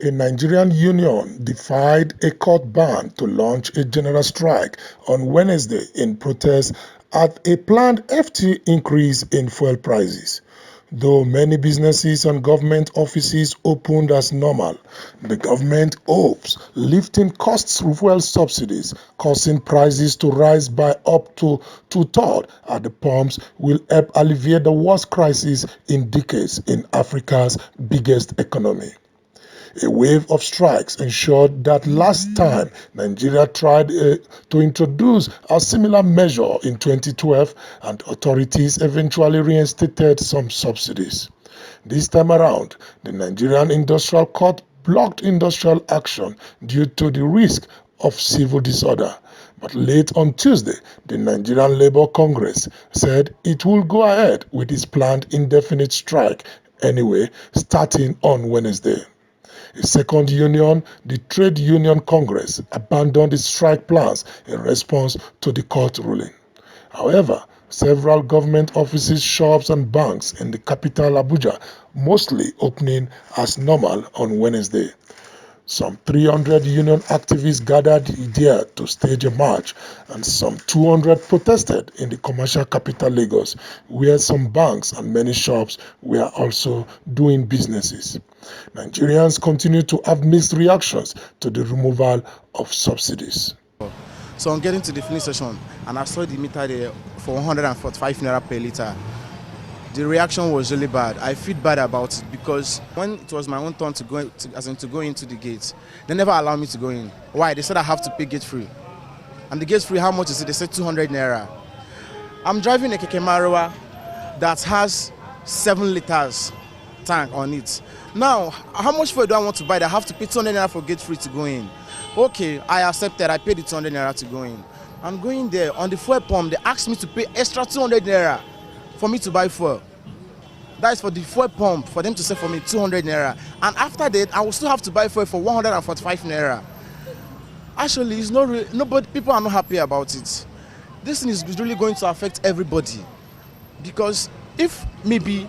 A Nigerian union defied a court ban to launch a general strike on Wednesday in protest at a planned FT increase in fuel prices. Though many businesses and government offices opened as normal, the government hopes lifting costs of fuel subsidies, causing prices to rise by up to two-thirds at the pumps, will help alleviate the worst crisis in decades in Africa's biggest economy. A wave of strikes ensured that last time Nigeria tried to introduce a similar measure in 2012, and authorities eventually reinstated some subsidies. This time around, the Nigerian Industrial Court blocked industrial action due to the risk of civil disorder. But late on Tuesday, the Nigerian Labour Congress said it will go ahead with its planned indefinite strike anyway, starting on Wednesday. A second union, the Trade Union Congress, abandoned its strike plans in response to the court ruling. However, several government offices, shops and banks in the capital Abuja mostly opening as normal on Wednesday. Some 300 union activists gathered there to stage a march, and some 200 protested in the commercial capital Lagos, where some banks and many shops were also doing businesses. Nigerians continue to have mixed reactions to the removal of subsidies. So I'm getting to the filling station and I saw the meter there for 145 naira per litre. The reaction was really bad. I feel bad about it because when it was my own turn to go into the gate, they never allowed me to go in. Why? They said I have to pay gate free. And the gate free, how much is it? They said 200 naira. I'm driving a Keke Marwa that has 7 liters tank on it. Now, how much fuel do I want to buy? I have to pay 200 naira for gate free to go in. Okay, I accepted. I paid the 200 naira to go in. I'm going there. On the fuel pump, they asked me to pay extra 200 naira for me to buy fuel. That is for the fuel pump, for them to sell for me 200 naira. And after that, I will still have to buy fuel for 145 naira. Actually, it's not really, nobody, people are not happy about it. This thing is really going to affect everybody. Because if maybe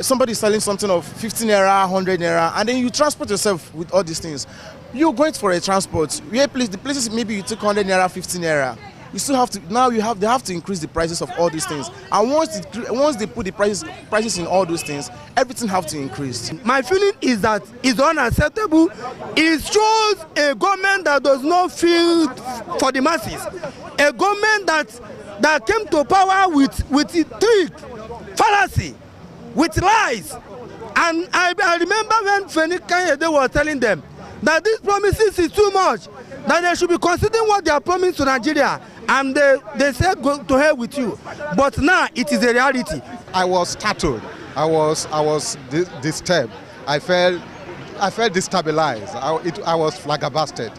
somebody is selling something of 15 naira, 100 naira, and then you transport yourself with all these things, you're going for a transport. The places maybe you took 100 naira, 15 naira. You still have to, now they have to increase the prices of all these things. And once they put the prices in all those things, everything have to increase. My feeling is that it's unacceptable. It shows a government that does not feel for the masses. A government that came to power with trick, fallacy, with lies. And I remember when Femi Kanyede was telling them that these promises is too much, that they should be considering what they are promising to Nigeria. And they said go to hell with you. But now it is a reality. I was startled. I was disturbed. I felt destabilized. I was flabbergasted.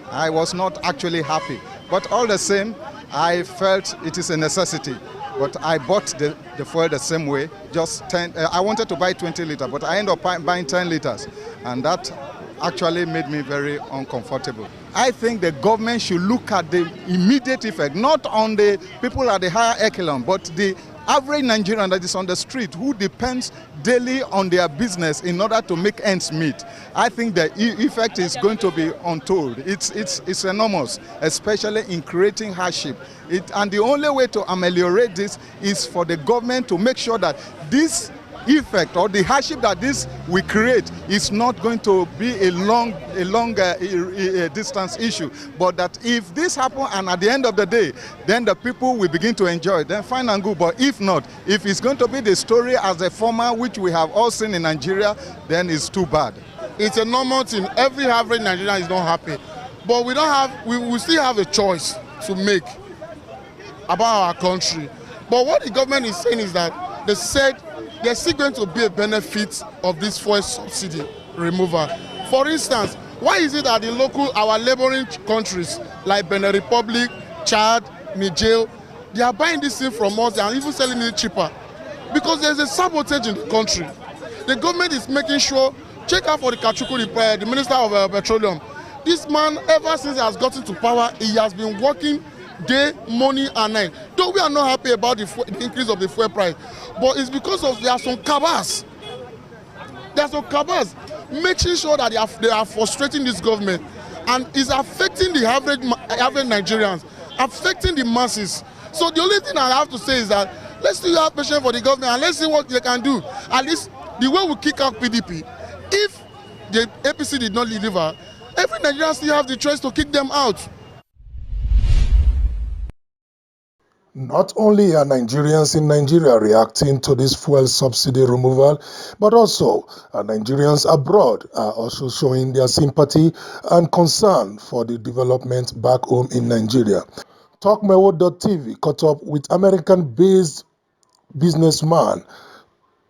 I was not actually happy. But all the same, I felt it is a necessity. But I bought the fuel the same way. Just 10. I wanted to buy 20 liters, but I ended up buying 10 liters, and that actually made me very uncomfortable. I think the government should look at the immediate effect, not on the people at the higher echelon, but the average Nigerian that is on the street who depends daily on their business in order to make ends meet. I think the effect is going to be untold. It's enormous, especially in creating hardship. And the only way to ameliorate this is for the government to make sure that this effect or the hardship that this will create is not going to be a long distance issue, but that if this happens and at the end of the day, then the people will begin to enjoy it, then fine and good. But if not, if it's going to be the story as a former which we have all seen in Nigeria, then it's too bad. It's a normal thing. Every average Nigerian is not happy, but we still have a choice to make about our country. But what the government is saying is that they said there's still going to be a benefit of this fuel subsidy removal. For instance, why is it that our neighboring countries like Benin Republic, Chad, Niger, they are buying this thing from us and even selling it cheaper? Because there's a sabotage in the country. The government is making sure, check out for the Kachuku, the Minister of Petroleum. This man, ever since he has gotten to power, he has been working day, morning and night. Though we are not happy about the increase of the fuel price, but it's because there are some cabals. There are some cabals. making sure that they are frustrating this government, and is affecting the average Nigerians, affecting the masses. So the only thing I have to say is that let's still have patience for the government and let's see what they can do. At least the way we kick out PDP, if the APC did not deliver, every Nigerian still have the choice to kick them out. Not only are Nigerians in Nigeria reacting to this fuel subsidy removal, but also Nigerians abroad are also showing their sympathy and concern for the development back home in Nigeria. TalkMewo.tv caught up with American-based businessman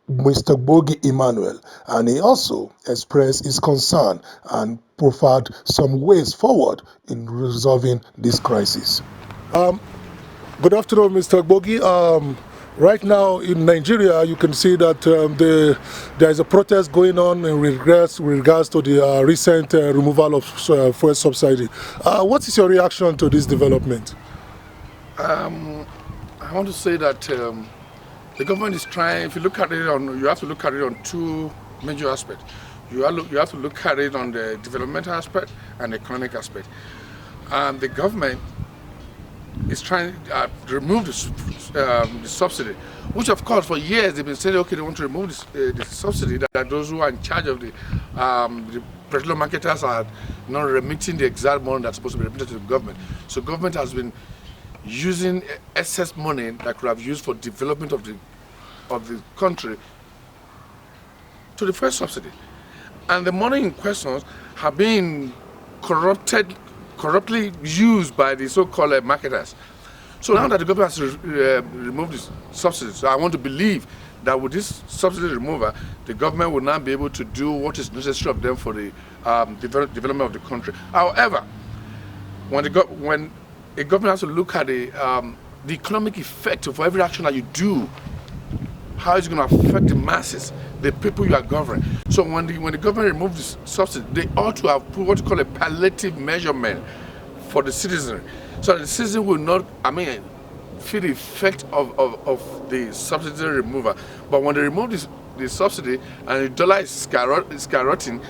Mr. Bogi Emmanuel, and he also expressed his concern and proffered some ways forward in resolving this crisis. Good afternoon, Mr. Bogi. Right now in Nigeria, you can see that there is a protest going on in regards to the recent removal of fuel subsidy. What is your reaction to this development? I want to say that the government is trying. If you look at it you have to look at it on two major aspects. You have to look at it on the developmental aspect and the economic aspect. The government is trying to remove the subsidy, which of course for years they've been saying, okay, they want to remove the subsidy, that those who are in charge of the petroleum marketers are not remitting the exact money that's supposed to be remitted to the government. So government has been using excess money that could have used for development of the country to the first subsidy. And the money in questions have been corruptly used by the so-called marketers. So now that the government has removed this subsidy, so I want to believe that with this subsidy removal, the government will now be able to do what is necessary of them for the development of the country. However, when a government has to look at the economic effect of every action that you do, how it's going to affect the masses, the people you are governing. So when the government removes this subsidy, they ought to have put what you call a palliative measurement for the citizen, so the citizen will not, feel the effect of the subsidy removal. But when they remove the subsidy and the dollar is skyrocketing,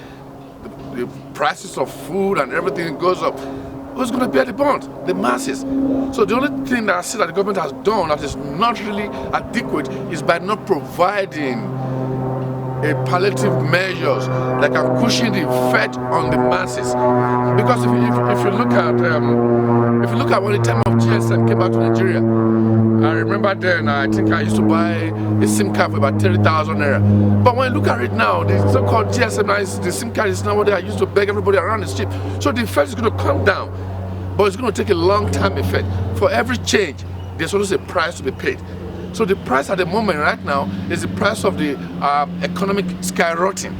the prices of food and everything goes up, who's going to bear the brunt? The masses. So the only thing that I see that the government has done that is not really adequate is by not providing a palliative measures that can cushion the effect on the masses. Because if you look at when the time of GSM came back to Nigeria, I remember then I think I used to buy a SIM card for about 30,000 naira. But when you look at it now, the so-called GSM now the SIM card is now what I used to beg everybody around the street. So the effect is going to come down, but it's going to take a long time effect. For every change, there's always a price to be paid. So the price at the moment right now is the price of the economic skyrocketing,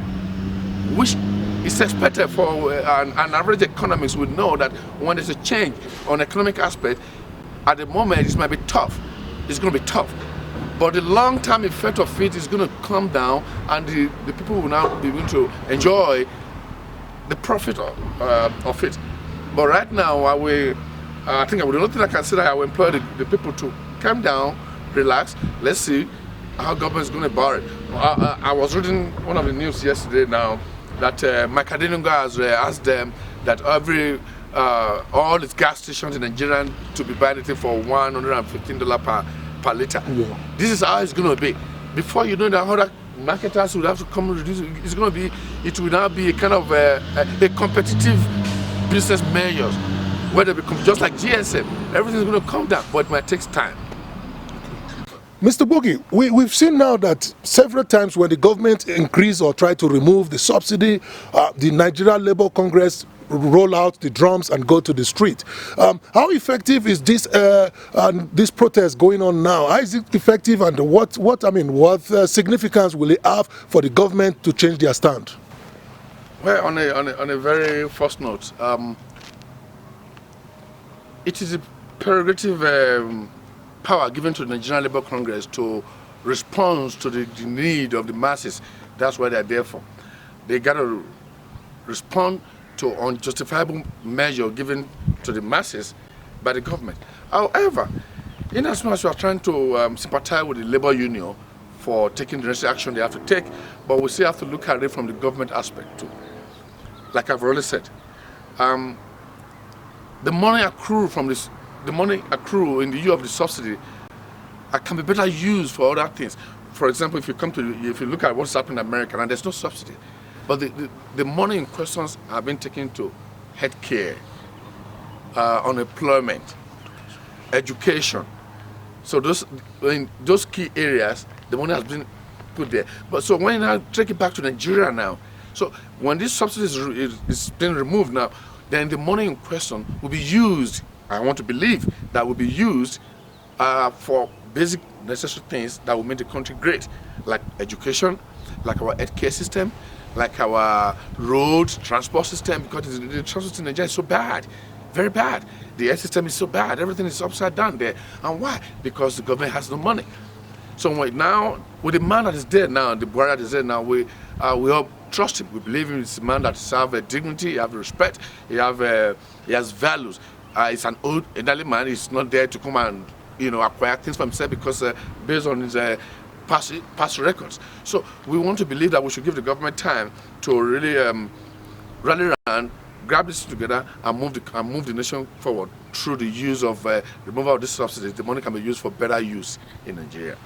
which is expected for an average economist would know that when there's a change on economic aspect, at the moment it might be tough. It's going to be tough. But the long-term effect of it is going to come down, and the people will now be able to enjoy the profit of it. But right now, I think the only thing I can say that I will employ the people to calm down, relax. Let's see how government is going to borrow it. I was reading one of the news yesterday now that Macadinunga has asked them that all its gas stations in Nigeria to be buying it for $115 per liter. Yeah. This is how it's going to be. Before you know that, other marketers will have to come and reduce it. It will now be a kind of a competitive business measures where they become just like GSM. Everything's going to come down, but it might take time. Mr. Bogi, we've seen now that several times when the government increase or try to remove the subsidy, the Nigeria Labour Congress roll out the drums and go to the street. How effective is this protest going on now? How is it effective, and what significance will it have for the government to change their stand? Well, on a very first note, it is a prerogative power given to the Nigerian Labour Congress to respond to the need of the masses. That's what they're there for. They got to respond to unjustifiable measure given to the masses by the government. However, in as much as we are trying to sympathize with the labor union for taking the necessary action they have to take, but we still have to look at it from the government aspect too. Like I've already said, the money accrued in the year of the subsidy can be better used for other things. For example, if you look at what's happening in America, and there's no subsidy, but the money in questions have been taken to healthcare, unemployment, education. So in those key areas, the money has been put there. But so when I take it back to Nigeria now, so when this subsidy is being removed now, then the money in question will be used. I want to believe that will be used for basic necessary things that will make the country great, like education, like our healthcare system, like our road transport system, because the transport system in Nigeria is so bad, very bad. The health system is so bad, everything is upside down there. And why? Because the government has no money. So now, with the man that is there now, the boy that is there now, we all trust him. We believe him. It's a man that has a dignity, he has respect, he has values. He's an old, elderly man. He's not there to come and acquire things for himself because based on his past records. So we want to believe that we should give the government time to really rally around, grab this together, and move the nation forward through the use of removal of this subsidy. The money can be used for better use in Nigeria.